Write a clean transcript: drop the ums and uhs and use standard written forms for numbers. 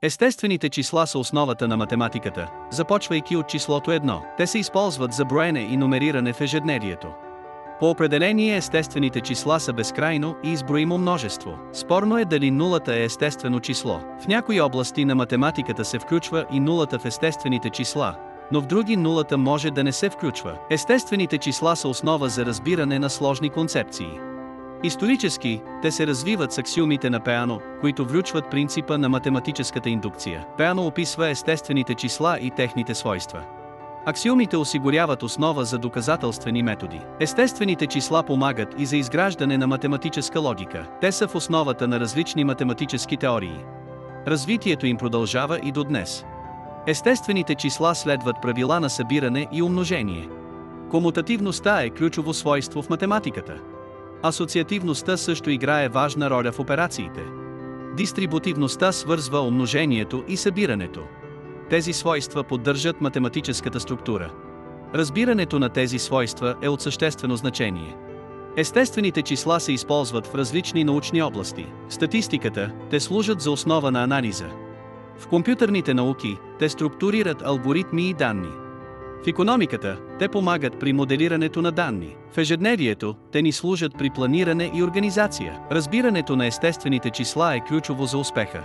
Естествените числа са основата на математиката, започвайки от числото 1. Те се използват за броене и номериране в ежедневието. По определение естествените числа са безкрайно и изброимо множество. Спорно е дали нулата е естествено число. В някои области на математиката се включва и нулата в естествените числа, но в други нулата може да не се включва. Естествените числа са основа за разбиране на сложни концепции. Исторически, те се развиват с аксиомите на Пеано, които включват принципа на математическата индукция. Пеано описва естествените числа и техните свойства. Аксиомите осигуряват основа за доказателствени методи. Естествените числа помагат и за изграждане на математическа логика. Те са в основата на различни математически теории. Развитието им продължава и до днес. Естествените числа следват правила на събиране и умножение. Комутативността е ключово свойство в математиката. Асоциативността също играе важна роля в операциите. Дистрибутивността свързва умножението и събирането. Тези свойства поддържат математическата структура. Разбирането на тези свойства е от съществено значение. Естествените числа се използват в различни научни области. В статистиката, те служат за основа на анализа. В компютърните науки, те структурират алгоритми и данни. В икономиката, те помагат при моделирането на данни. В ежедневието, те ни служат при планиране и организация. Разбирането на естествените числа е ключово за успеха.